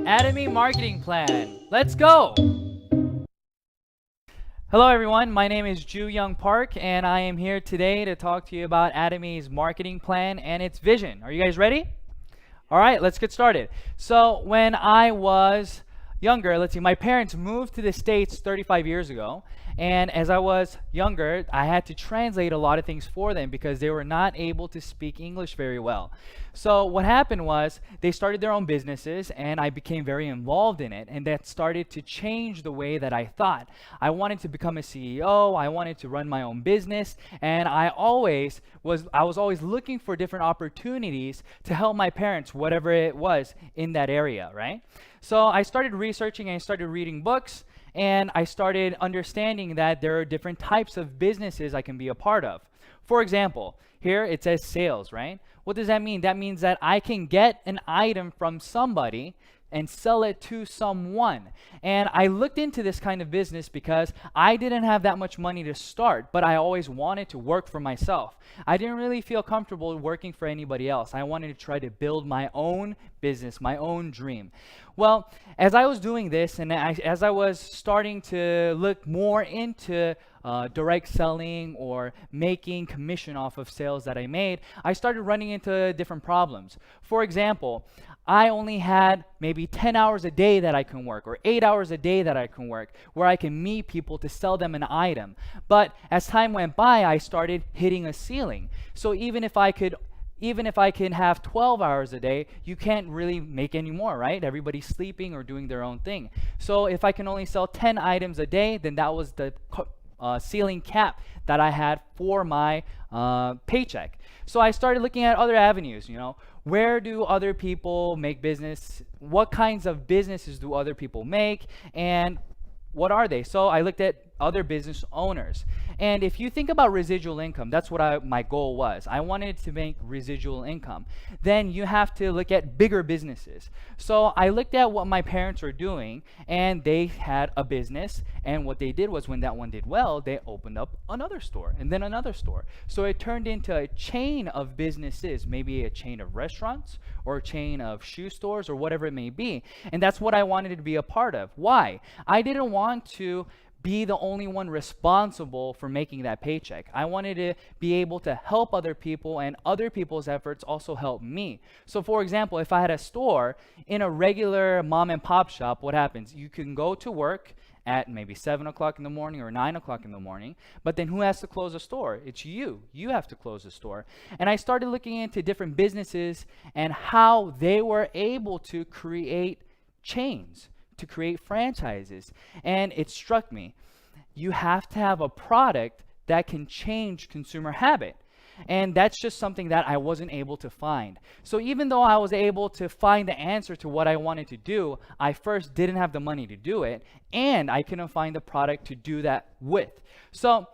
Atomy Marketing Plan. Let's go! Hello everyone, my name is Ju Young Park and I am here today to talk to you about Atomy's marketing plan and its vision. Are you guys ready? All right, let's get started. So when I was younger, my parents moved to the States 35 years ago, and as I was younger, I had to translate a lot of things for them because they were not able to speak English very well. So what happened was they started their own businesses and I became very involved in it, and that started to change the way that I thought. I wanted to become a CEO, I wanted to run my own business, and I was always looking for different opportunities to help my parents, whatever it was in that area, right? So I started researching and I started reading books, and I started understanding that there are different types of businesses I can be a part of. For example, here it says sales, right? What does that mean? That means that I can get an item from somebody and sell it to someone. And I looked into this kind of business because I didn't have that much money to start, but I always wanted to work for myself. I didn't really feel comfortable working for anybody else. I wanted to try to build my own business, my own dream. Well, as I was doing this and as I was starting to look more into direct selling or making commission off of sales that I made, I started running into different problems. For example, I only had maybe 10 hours a day that I can work, or 8 hours a day that I can work, where I can meet people to sell them an item. But as time went by, I started hitting a ceiling. So even if I can have 12 hours a day, you can't really make any more, right? Everybody's sleeping or doing their own thing. So if I can only sell 10 items a day, then that was the ceiling cap that I had for my paycheck. So I started looking at other avenues, where do other people make business? What kinds of businesses do other people make? And what are they? So I looked at other business owners. And if you think about residual income, that's what my goal was. I wanted to make residual income. Then you have to look at bigger businesses. So I looked at what my parents were doing, and they had a business. And what they did was when that one did well, they opened up another store and then another store. So it turned into a chain of businesses, maybe a chain of restaurants or a chain of shoe stores or whatever it may be. And that's what I wanted to be a part of. Why? I didn't want to be the only one responsible for making that paycheck. I wanted to be able to help other people, and other people's efforts also help me. So for example, if I had a store in a regular mom and pop shop, what happens? You can go to work at maybe 7 o'clock in the morning or 9 o'clock in the morning, but then who has to close the store? It's you. You have to close the store. And I started looking into different businesses and how they were able to create chains, to create franchises. And it struck me, you have to have a product that can change consumer habit. And that's just something that I wasn't able to find. So even though I was able to find the answer to what I wanted to do, I first didn't have the money to do it, and I couldn't find the product to do that with. So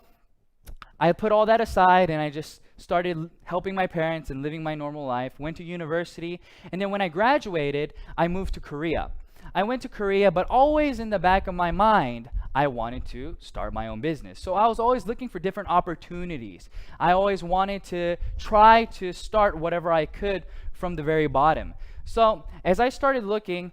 I put all that aside and I just started helping my parents and living my normal life, went to university, and then when I graduated, I moved to Korea. I went to Korea, but always in the back of my mind, I wanted to start my own business. So I was always looking for different opportunities. I always wanted to try to start whatever I could from the very bottom. So as I started looking,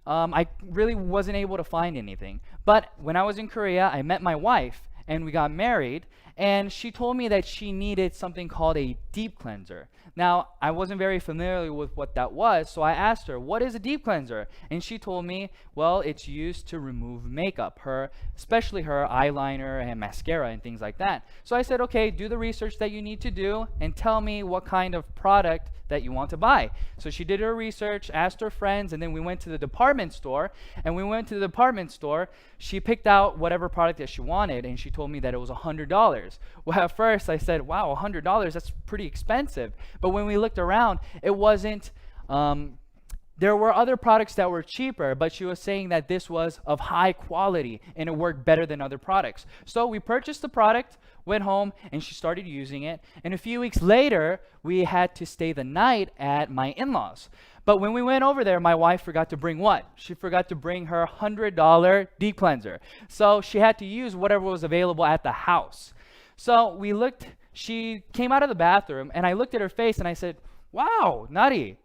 I really wasn't able to find anything. But when I was in Korea, I met my wife and we got married, and she told me that she needed something called a deep cleanser. Now, I wasn't very familiar with what that was, so I asked her, what is a deep cleanser? And she told me, well, it's used to remove makeup, especially her eyeliner and mascara and things like that. So I said, okay, do the research that you need to do and tell me what kind of product that you want to buy. So she did her research, asked her friends, and then we went to the department store. And we went to the department store, she picked out whatever product that she wanted, and she told me that it was $100. Well, at first I said, wow, $100, that's pretty expensive. But when we looked around, it wasn't, there were other products that were cheaper, but she was saying that this was of high quality and it worked better than other products. So we purchased the product, went home, and she started using it. And a few weeks later, we had to stay the night at my in-laws. But when we went over there, my wife forgot to bring what? She forgot to bring her $100 deep cleanser. So she had to use whatever was available at the house. So we looked, she came out of the bathroom, and I looked at her face and I said, wow, Nari,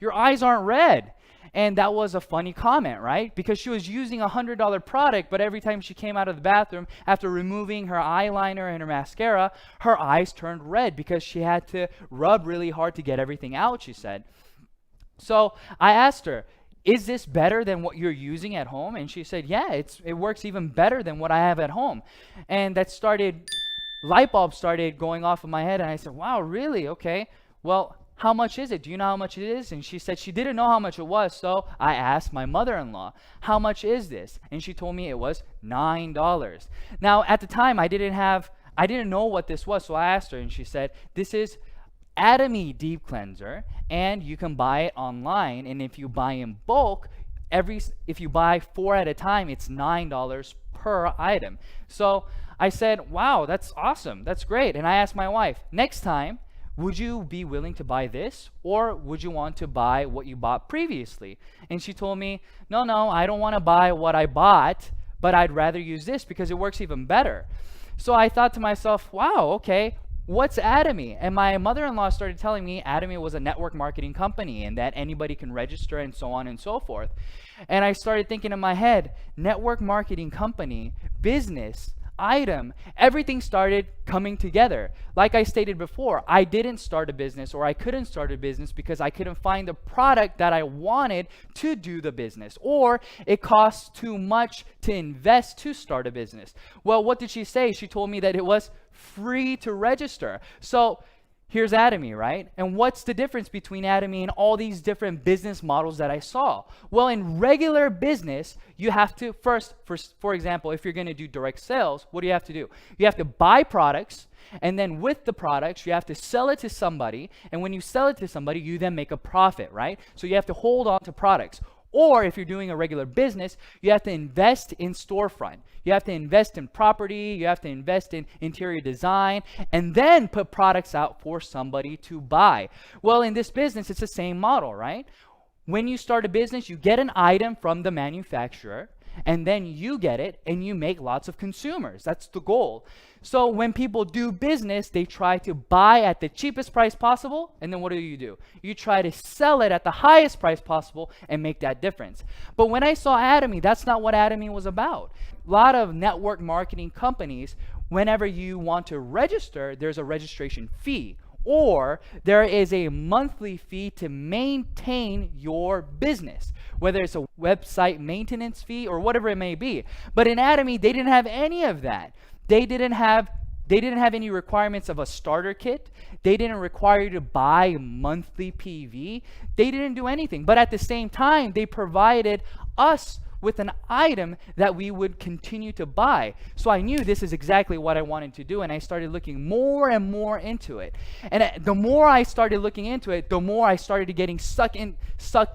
your eyes aren't red. And that was a funny comment, right? Because she was using a $100 product, but every time she came out of the bathroom after removing her eyeliner and her mascara, her eyes turned red because she had to rub really hard to get everything out, she said. So I asked her, is this better than what you're using at home? And she said, yeah, it works even better than what I have at home. And that light bulbs started going off in my head. And I said, wow, really? Okay. Well, how much is it? Do you know how much it is? And she said she didn't know how much it was. So I asked my mother-in-law, how much is this? And she told me it was $9. Now, at the time, I didn't know what this was. So I asked her, and she said, this is Atomy Deep Cleanser, and you can buy it online. And if you buy in bulk, if you buy 4 at a time, it's $9 per item. So I said, wow, that's awesome. That's great. And I asked my wife, next time, would you be willing to buy this, or would you want to buy what you bought previously? And she told me, no, I don't want to buy what I bought, but I'd rather use this because it works even better. So I thought to myself, wow, okay, what's Atomy? And my mother-in-law started telling me Atomy was a network marketing company and that anybody can register and so on and so forth. And I started thinking in my head, network marketing company, business, item, everything started coming together. Like I stated before, I didn't start a business, or I couldn't start a business because I couldn't find the product that I wanted to do the business, or it costs too much to invest to start a business. Well, what did she say? She told me that it was free to register. So here's Atomy, right? And what's the difference between Atomy and all these different business models that I saw? Well, in regular business, you have to first, for example, if you're going to do direct sales, what do you have to do? You have to buy products, and then with the products, you have to sell it to somebody. And when you sell it to somebody, you then make a profit, right? So you have to hold on to products. Or if you're doing a regular business, you have to invest in storefront. You have to invest in property. You have to invest in interior design, and then put products out for somebody to buy. Well, in this business, it's the same model, right? When you start a business, you get an item from the manufacturer, and then you get it and you make lots of consumers. That's the goal. So when people do business, they try to buy at the cheapest price possible, and then what do? You try to sell it at the highest price possible and make that difference. But when I saw Atomy, that's not what Atomy was about. A lot of network marketing companies, whenever you want to register, there's a registration fee, or there is a monthly fee to maintain your business, whether it's a website maintenance fee or whatever it may be. But in Atomy, they didn't have any of that. They didn't have any requirements of a starter kit. They didn't require you to buy monthly PV. They didn't do anything. But at the same time, they provided us with an item that we would continue to buy. So I knew this is exactly what I wanted to do, and I started looking more and more into it. And the more I started looking into it, the more I started getting sucked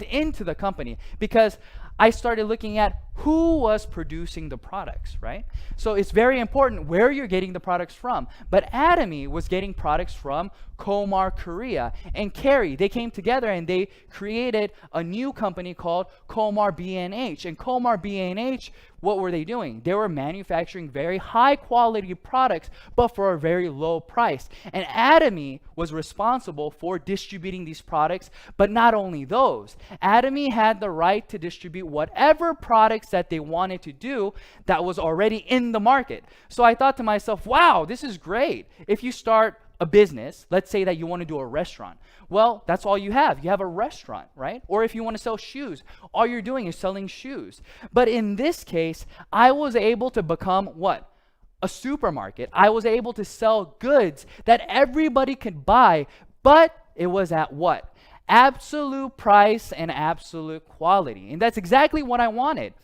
into the company, because I started looking at who was producing the products, right? So it's very important where you're getting the products from. But Atomy was getting products from Komar, Korea, and Kerry. They came together and they created a new company called Komar B&H. And Komar B&H, what were they doing? They were manufacturing very high quality products, but for a very low price. And Atomy was responsible for distributing these products. But not only those, Atomy had the right to distribute whatever products that they wanted to do that was already in the market. So I thought to myself, wow, this is great. If you start a business, let's say that you want to do a restaurant. Well, that's all you have. You have a restaurant, right? Or if you want to sell shoes, all you're doing is selling shoes. But in this case, I was able to become what? A supermarket. I was able to sell goods that everybody could buy, but it was at what? Absolute price and absolute quality. And that's exactly what I wanted.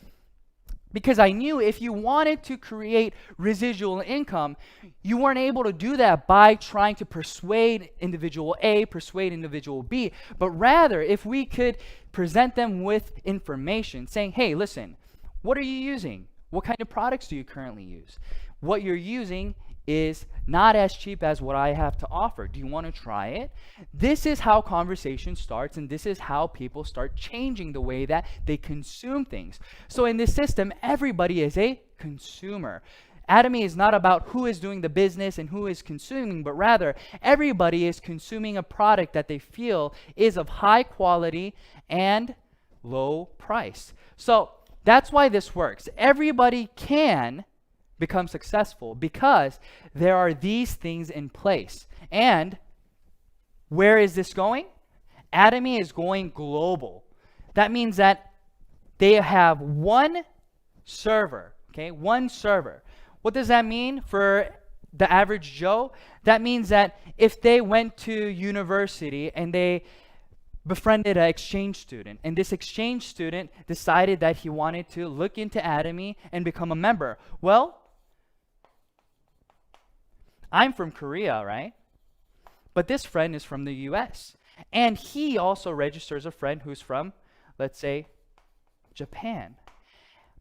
Because I knew if you wanted to create residual income, you weren't able to do that by trying to persuade individual A, persuade individual B, but rather if we could present them with information saying, hey, listen, what are you using? What kind of products do you currently use? What you're using is not as cheap as what I have to offer. Do you want to try it? This is how conversation starts, and this is how people start changing the way that they consume things. So in this system, everybody is a consumer. Atomy is not about who is doing the business and who is consuming, but rather everybody is consuming a product that they feel is of high quality and low price. So that's why this works. Everybody can become successful because there are these things in place. And where is this going? Atomy is going global. That means that they have one server, okay? One server. What does that mean for the average Joe? That means that if they went to university and they befriended an exchange student, and this exchange student decided that he wanted to look into Atomy and become a member. Well, I'm from Korea, right? But this friend is from the US. And he also registers a friend who's from, let's say, Japan.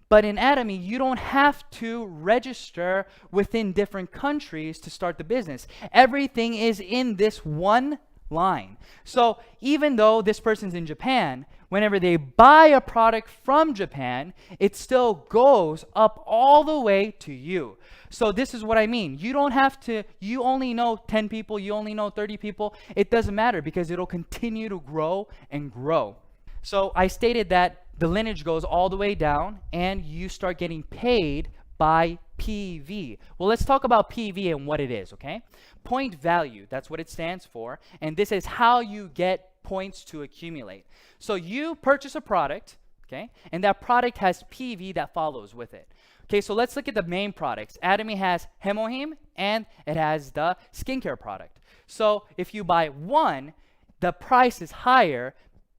But in Atomy, you don't have to register within different countries to start the business. Everything is in this one line. So even though this person's in Japan, whenever they buy a product from Japan, it still goes up all the way to you. So this is what I mean. You don't have to, you only know 10 people, you only know 30 people. It doesn't matter because it'll continue to grow and grow. So I stated that the lineage goes all the way down and you start getting paid by PV. Well, let's talk about PV and what it is, okay? Point value, that's what it stands for. And this is how you get points to accumulate. So you purchase a product, okay? And that product has PV that follows with it. Okay, so let's look at the main products. Atomy has Hemohim and it has the skincare product. So if you buy one, the price is higher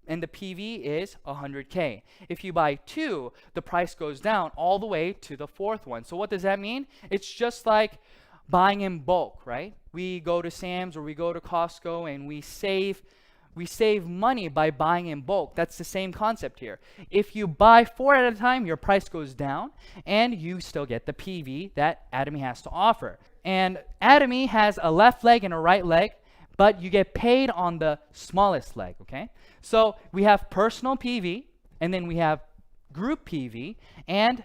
and the PV is 100K. If you buy two, the price goes down all the way to the fourth one. So what does that mean? It's just like buying in bulk, right? We go to Sam's or we go to Costco and we save money by buying in bulk. That's the same concept here. If you buy 4 at a time, your price goes down and you still get the PV that Atomy has to offer. And Atomy has a left leg and a right leg, but you get paid on the smallest leg, okay? So we have personal PV, and then we have group PV, and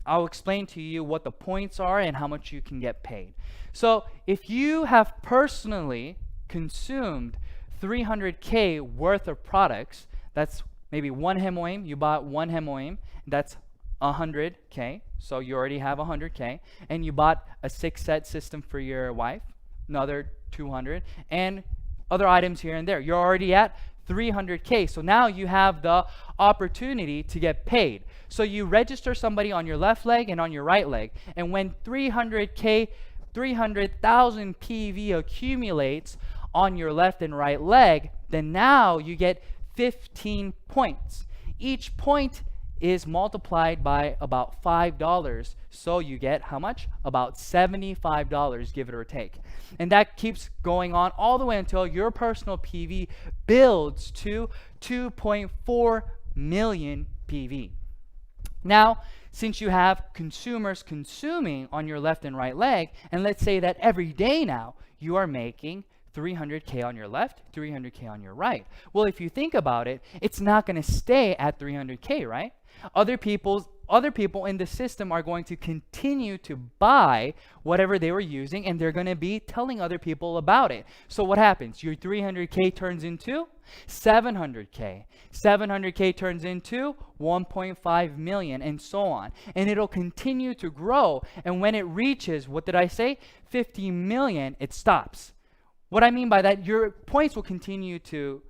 I'll explain to you what the points are and how much you can get paid. So if you have personally consumed 300K worth of products, that's maybe one Hemohim, you bought one Hemohim, that's 100K, so you already have 100K, and you bought a 6-set system for your wife, another 200, and other items here and there. You're already at 300K. So now you have the opportunity to get paid. So you register somebody on your left leg and on your right leg. And when 300K, 300,000 PV accumulates on your left and right leg, then now you get 15 points. Each point is multiplied by about $5. So you get how much? About $75, give it or take. And that keeps going on all the way until your personal PV builds to 2.4 million PV. Now, since you have consumers consuming on your left and right leg, and let's say that every day now you are making 300K on your left, 300K on your right. Well, if you think about it, it's not going to stay at 300K, right? Other people in the system are going to continue to buy whatever they were using, and they're going to be telling other people about it. So what happens? Your 300K turns into 700K. 700K turns into 1.5 million, and so on. And it'll continue to grow. And when it reaches, what did I say? 50 million, it stops. What I mean by that, your points will continue to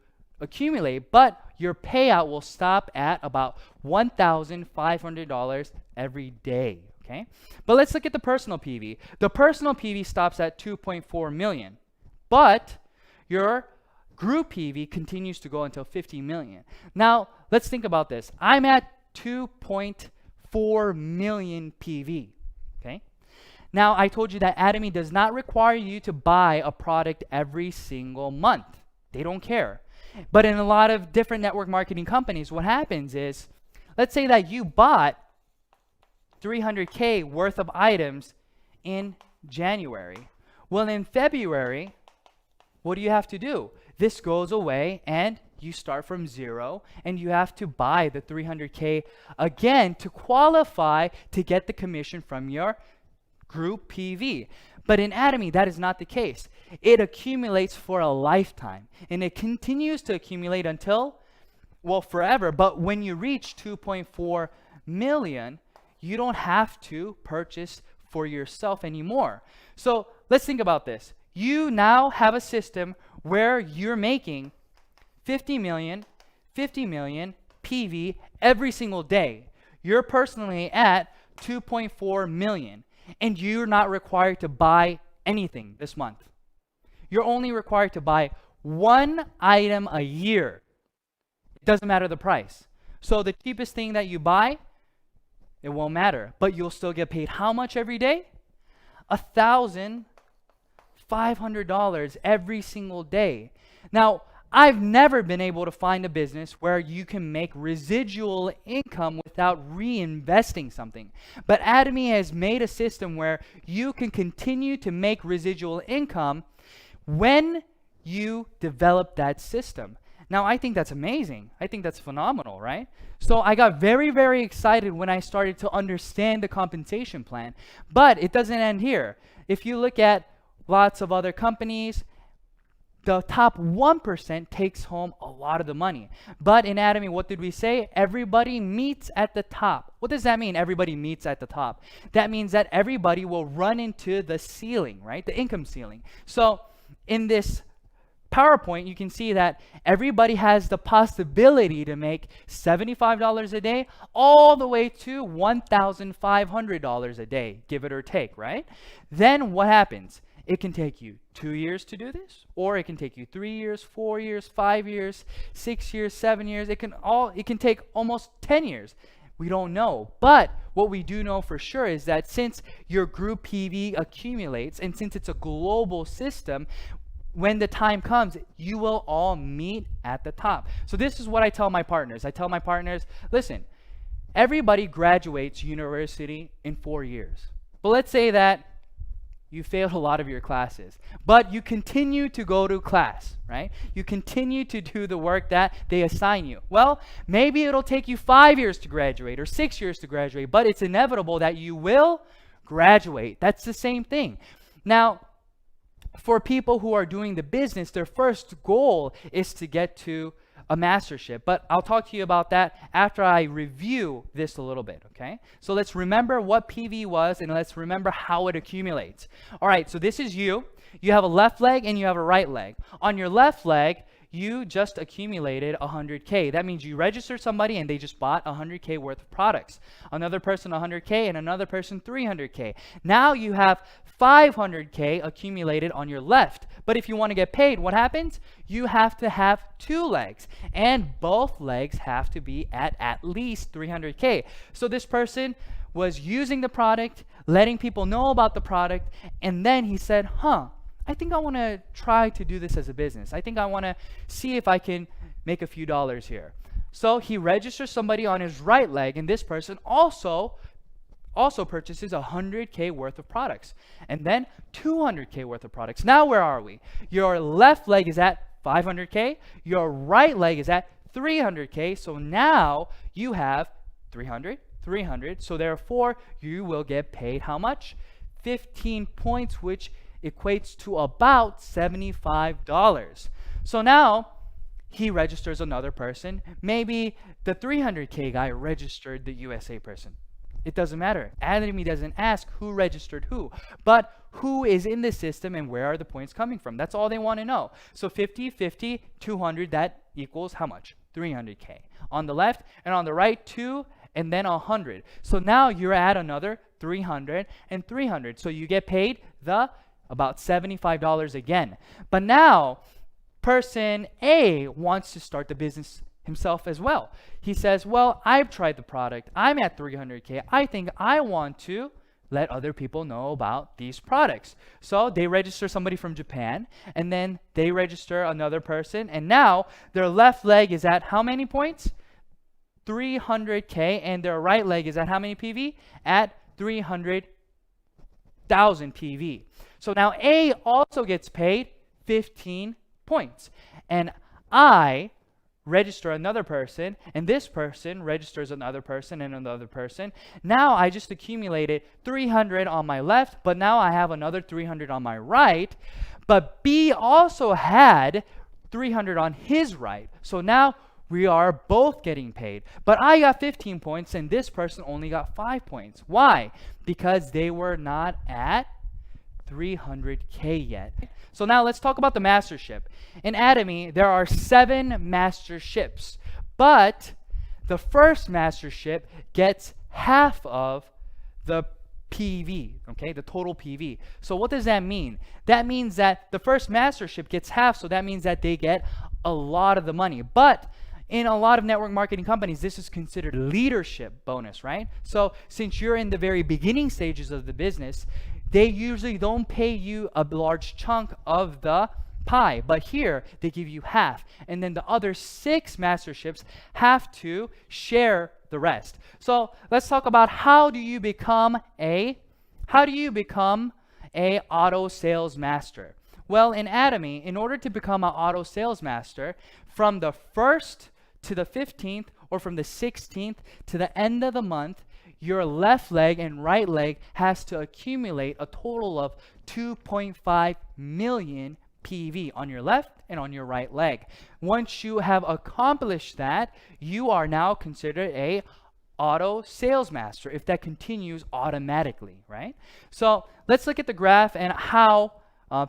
accumulate, but your payout will stop at about $1,500 every day, okay? But let's look at the personal PV. The personal PV stops at 2.4 million, but your group PV continues to go until 50 million. Now, let's think about this. I'm at 2.4 million PV, okay? Now, I told you that Atomy does not require you to buy a product every single month. They don't care. But in a lot of different network marketing companies, what happens is, let's say that you bought 300K worth of items in January. Well, in February, what do you have to do? This goes away and you start from zero and you have to buy the 300K again to qualify to get the commission from your group PV. But in Atomy, that is not the case. It accumulates for a lifetime, and it continues to accumulate until well, forever. But when you reach 2.4 million, you don't have to purchase for yourself anymore. So let's think about this. You now have a system where you're making 50 million PV every single day. You're personally at 2.4 million, and you're not required to buy anything this month. You're only required to buy one item a year. It doesn't matter the price. So the cheapest thing that you buy, it won't matter, but you'll still get paid how much every day? $1,500 every single day. Now, I've never been able to find a business where you can make residual income without reinvesting something. But Atomy has made a system where you can continue to make residual income when you develop that system. Now, I think that's amazing. I think that's phenomenal, right? So I got very, very excited when I started to understand the compensation plan. But it doesn't end here. If you look at lots of other companies, the top 1% takes home a lot of the money. But in Atomy, what did we say? Everybody meets at the top. What does that mean, everybody meets at the top? That means that everybody will run into the ceiling, right? The income ceiling. So in this PowerPoint, you can see that everybody has the possibility to make $75 a day all the way to $1,500 a day, give it or take, right? Then what happens? It can take you 2 years to do this, or it can take you 3 years, 4 years, 5 years, 6 years, 7 years. It can take almost 10 years. We don't know. But what we do know for sure is that since your group PV accumulates, and since it's a global system, when the time comes, you will all meet at the top. So this is what I tell my partners. I tell my partners, listen, everybody graduates university in 4 years. But let's say that you failed a lot of your classes, but you continue to go to class, right? You continue to do the work that they assign you. Well, maybe it'll take you 5 years to graduate or 6 years to graduate, but it's inevitable that you will graduate. That's the same thing. Now, for people who are doing the business, their first goal is to get to a mastership. But I'll talk to you about that after I review this a little bit, okay? So let's remember what PV was, and let's remember how it accumulates. All right, so this is you. You have a left leg and you have a right leg. On your left leg, you just accumulated 100K. That means you registered somebody and they just bought 100K worth of products. Another person 100K and another person 300K. Now you have 500K accumulated on your left. But if you want to get paid, what happens? You have to have 2 legs, and both legs have to be at least 300K. So this person was using the product, letting people know about the product, and then he said, I think I want to try to do this as a business. I think I want to see if I can make a few dollars here. So he registers somebody on his right leg, and this person also purchases 100K worth of products, and then 200K worth of products. Now where are we? Your left leg is at 500K, your right leg is at 300K, so now you have 300, 300, so therefore you will get paid how much? 15 points, which equates to about $75. So now he registers another person. Maybe the 300K guy registered the USA person. It doesn't matter. Atomy doesn't ask who registered who, but who is in the system and where are the points coming from. That's all they want to know. So 50, 50, 200, that equals how much? 300K. On the left, and on the right, 2 and then 100. So now you're at another 300 and 300. So you get paid about $75 again. But now person A wants to start the business himself as well. He says, well, I've tried the product. I'm at 300K. I think I want to let other people know about these products. So they register somebody from Japan, and then they register another person, and now their left leg is at how many points? 300K, and their right leg is at how many PV? At 300,000 PV. So now A also gets paid 15 points. And I register another person, and this person registers another person and another person. Now I just accumulated 300 on my left, but now I have another 300 on my right. But B also had 300 on his right. So now we are both getting paid. But I got 15 points and this person only got 5 points. Why? Because they were not at 300K yet. So now let's talk about the mastership. In Atomy, there are 7 masterships, but the first mastership gets half of the PV, okay, the total PV. So what does that mean? That means that the first mastership gets half, so that means that they get a lot of the money. But in a lot of network marketing companies, this is considered leadership bonus, right? So since you're in the very beginning stages of the business, they usually don't pay you a large chunk of the pie, but here they give you half, and then the other 6 masterships have to share the rest. So let's talk about how do you become a auto sales master. Well, in Atomy, in order to become an auto sales master, from the 1st to the 15th, or from the 16th to the end of the month, your left leg and right leg has to accumulate a total of 2.5 million PV on your left and on your right leg. Once you have accomplished that, you are now considered a auto sales master if that continues automatically, right? So let's look at the graph and how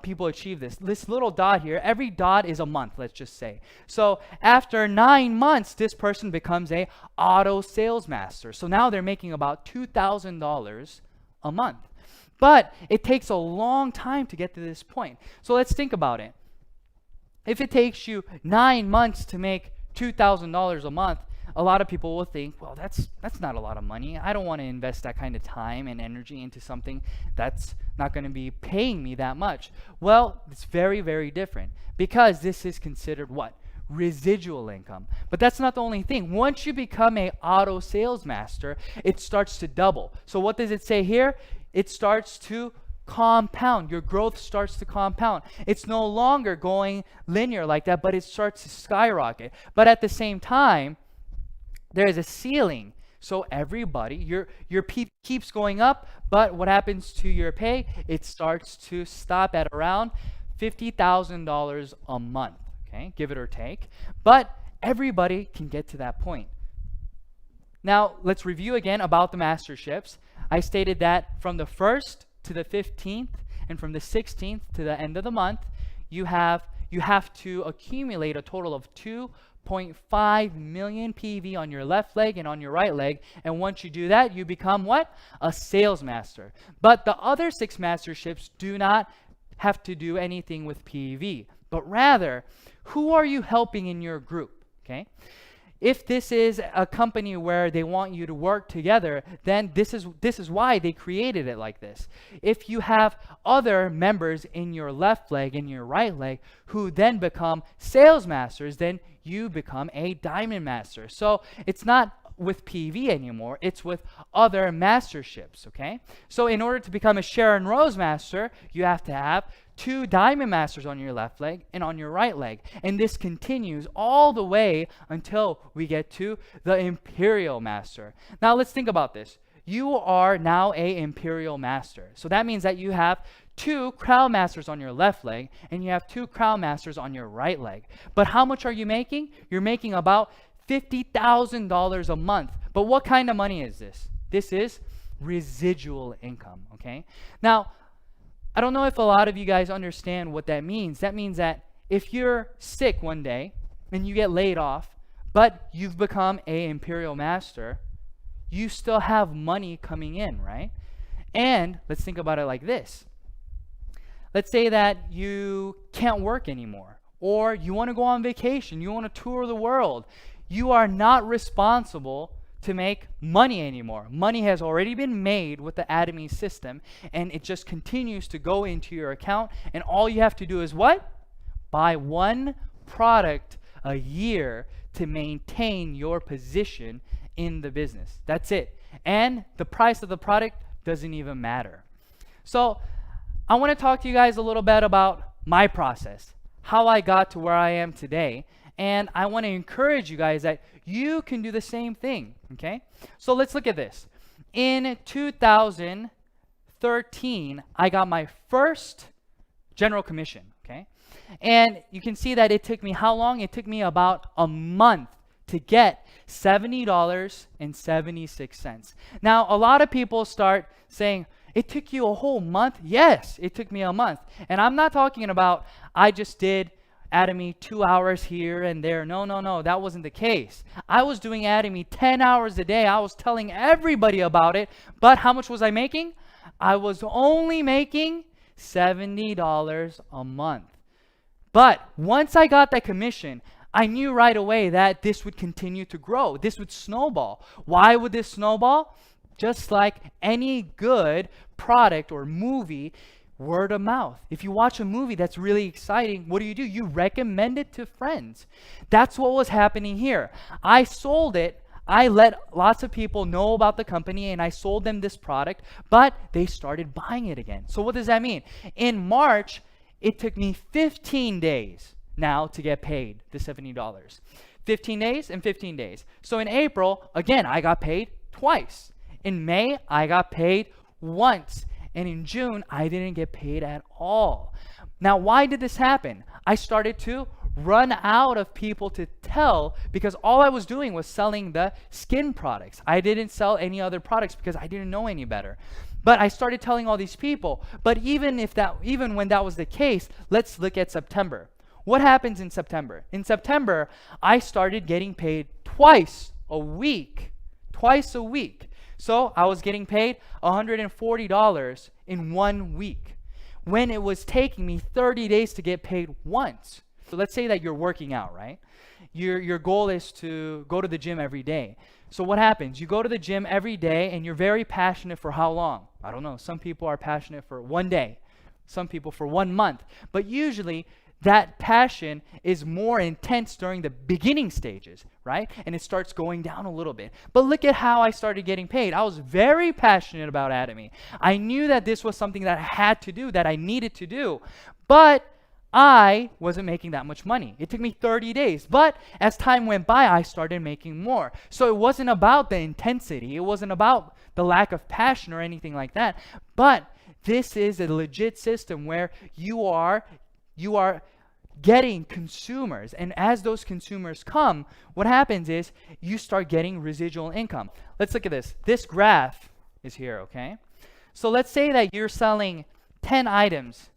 people achieve this. This little dot here, every dot is a month, let's just say. So after 9 months, this person becomes a auto sales master. So now they're making about $2,000 a month. But it takes a long time to get to this point. So let's think about it. If it takes you 9 months to make $2,000 a month, a lot of people will think, well, that's not a lot of money. I don't want to invest that kind of time and energy into something that's not going to be paying me that much. Well, it's very, very different, because this is considered what? Residual income. But that's not the only thing. Once you become a auto sales master, it starts to double. So what does it say here? It starts to compound. Your growth starts to compound. It's no longer going linear like that, but it starts to skyrocket. But at the same time, there is a ceiling. So everybody, your P keeps going up, but what happens to your pay? It starts to stop at around $50,000 a month, okay? Give it or take. But everybody can get to that point. Now, let's review again about the masterships. I stated that from the 1st to the 15th and from the 16th to the end of the month, you have to accumulate a total of 2.5 million PV on your left leg and on your right leg. And once you do that, you become what? A sales master. But the other 6 masterships do not have to do anything with PV, but rather, who are you helping in your group? Okay. If this is a company where they want you to work together, then this is why they created it like this. If you have other members in your left leg and your right leg who then become sales masters, then you become a diamond master. So it's not with PV anymore, it's with other masterships, okay? So in order to become a Sharon Rose master, you have to have 2 diamond masters on your left leg and on your right leg. And this continues all the way until we get to the Imperial Master. Now let's think about this. You are now a Imperial Master. So that means that you have 2 Crown Masters on your left leg and you have 2 Crown Masters on your right leg. But how much are you making? You're making about $50,000 a month. But what kind of money is this? This is residual income, okay? Now, I don't know if a lot of you guys understand what that means. That means that if you're sick one day and you get laid off, but you've become a Imperial Master, you still have money coming in, right? And let's think about it like this. Let's say that you can't work anymore, or you want to go on vacation, you want to tour the world. You are not responsible to make money anymore. Money has already been made with the Atomy system, and it just continues to go into your account, and all you have to do is what? Buy 1 product a year to maintain your position in the business. That's it. And the price of the product doesn't even matter. So I want to talk to you guys a little bit about my process, how I got to where I am today. And I want to encourage you guys that you can do the same thing, okay? So let's look at this. In 2013, I got my first general commission, okay? And you can see that it took me how long? It took me about a month to get $70.76. Now, a lot of people start saying, it took you a whole month? Yes, it took me a month. And I'm not talking about I just did Atomy 2 hours here and there. No, that wasn't the case. I was doing Atomy 10 hours a day. I was telling everybody about it. But how much was I making? I was only making $70 a month. But once I got that commission, I knew right away that this would continue to grow. This would snowball. Why would this snowball? Just like any good product or movie, word of mouth. If you watch a movie that's really exciting, what do? You recommend it to friends. That's what was happening here. I sold it. I let lots of people know about the company and I sold them this product, but they started buying it again. So what does that mean? In March, it took me 15 days now to get paid the $70. 15 days and 15 days. So in April, again, I got paid twice. In May, I got paid once. And in June, I didn't get paid at all. Now, why did this happen? I started to run out of people to tell because all I was doing was selling the skin products. I didn't sell any other products because I didn't know any better. But I started telling all these people. But even when that was the case, let's look at September. What happens in September? In September, I started getting paid twice a week. Twice a week. So I was getting paid $140 in 1 week when it was taking me 30 days to get paid once. So let's say that you're working out, right? Your goal is to go to the gym every day. So what happens? You go to the gym every day and you're very passionate for how long? I don't know. Some people are passionate for 1 day. Some people for 1 month. But usually that passion is more intense during the beginning stages, right? And it starts going down a little bit. But look at how I started getting paid. I was very passionate about Atomy. I knew that this was something that I had to do, that I needed to do. But I wasn't making that much money. It took me 30 days. But as time went by, I started making more. So it wasn't about the intensity. It wasn't about the lack of passion or anything like that. But this is a legit system where you are getting consumers, and as those consumers come, what happens is you start getting residual income. Let's look at this. This graph is here, okay? So let's say that you're selling 10 items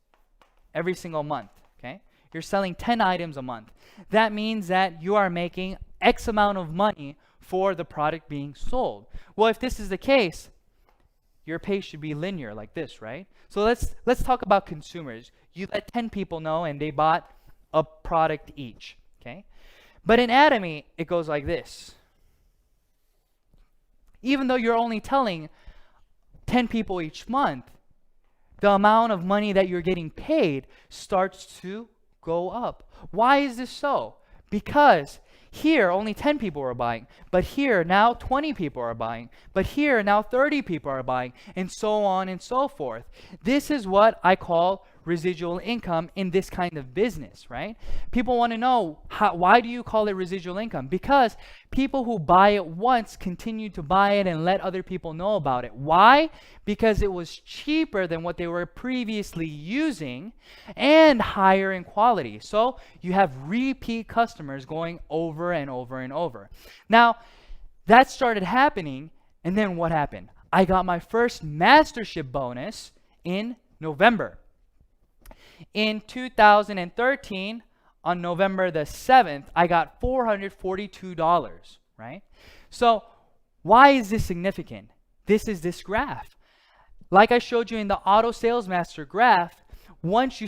every single month, okay? You're selling 10 items a month. That means that you are making X amount of money for the product being sold. Well, if this is the case, your pay should be linear like this, right? So let's talk about consumers. You let 10 people know and they bought a product each, okay? But in Atomy, it goes like this. Even though you're only telling 10 people each month, the amount of money that you're getting paid starts to go up. Why is this so? Because here, only 10 people are buying, but here, now 20 people are buying, but here, now 30 people are buying, and so on and so forth. This is what I call residual income in this kind of business, right? People want to know, why do you call it residual income? Because people who buy it once continue to buy it and let other people know about it. Why? Because it was cheaper than what they were previously using and higher in quality. So you have repeat customers going over and over and over. Now, that started happening, and then what happened? I got my first mastership bonus in November. In 2013, on November the 7th, I got $442, right? So why is this significant? This is this graph. Like I showed you in the auto sales master graph, once you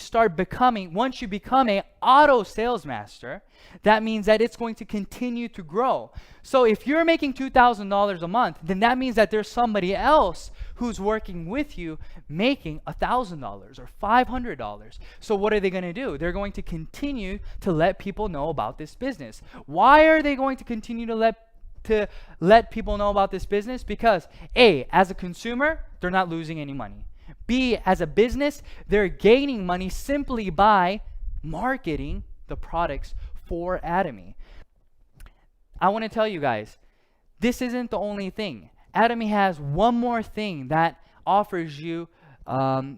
become an auto sales master, that means that it's going to continue to grow. So if you're making $2,000 a month, then that means that there's somebody else who's working with you making $1,000 or $500. So what are they going to do? They're going to continue to let people know about this business. Why are they going to continue to let people know about this business? Because A, as a consumer, they're not losing any money. B, as a business, they're gaining money simply by marketing the products for Atomy. I want to tell you guys, this isn't the only thing. Atomy has one more thing that offers you the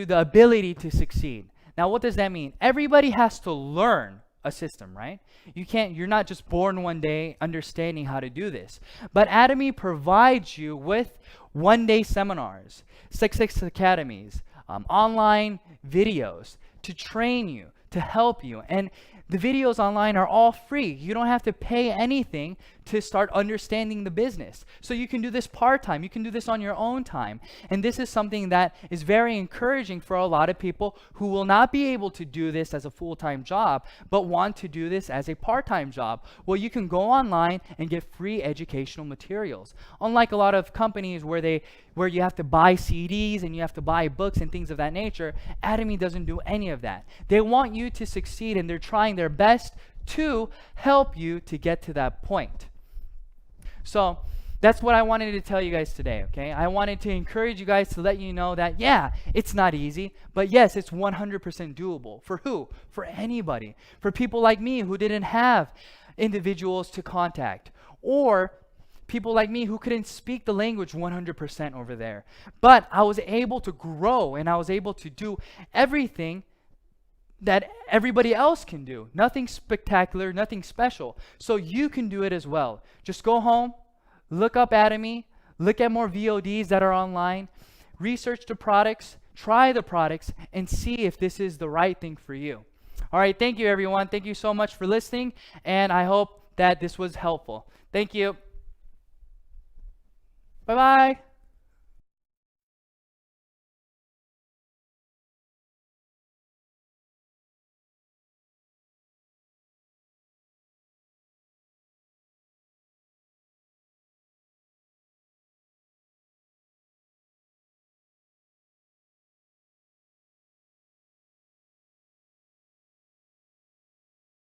ability to succeed. Now, what does that mean? Everybody has to learn a system, right? You're not just born one day understanding how to do this. But Atomy provides you with one-day seminars, Success Academies, online videos to train you, to help you. And the videos online are all free. You don't have to pay anything to start understanding the business. So you can do this part-time. You can do this on your own time. And this is something that is very encouraging for a lot of people who will not be able to do this as a full-time job, but want to do this as a part-time job. Well, you can go online and get free educational materials. Unlike a lot of companies where you have to buy CDs and you have to buy books and things of that nature, Atomy doesn't do any of that. They want you to succeed, and they're trying their best to help you to get to that point. So that's what I wanted to tell you guys today, okay? I wanted to encourage you guys to let you know that, yeah, it's not easy, but yes, it's 100% doable. For who? For anybody. For people like me who didn't have individuals to contact, or people like me who couldn't speak the language 100% over there. But I was able to grow, and I was able to do everything that everybody else can do. Nothing spectacular, nothing special. So you can do it as well. Just go home, look up Atomy, look at more VODs that are online, research the products, try the products, and see if this is the right thing for you. All right, thank you everyone. Thank you so much for listening, and I hope that this was helpful. Thank you. Bye-bye.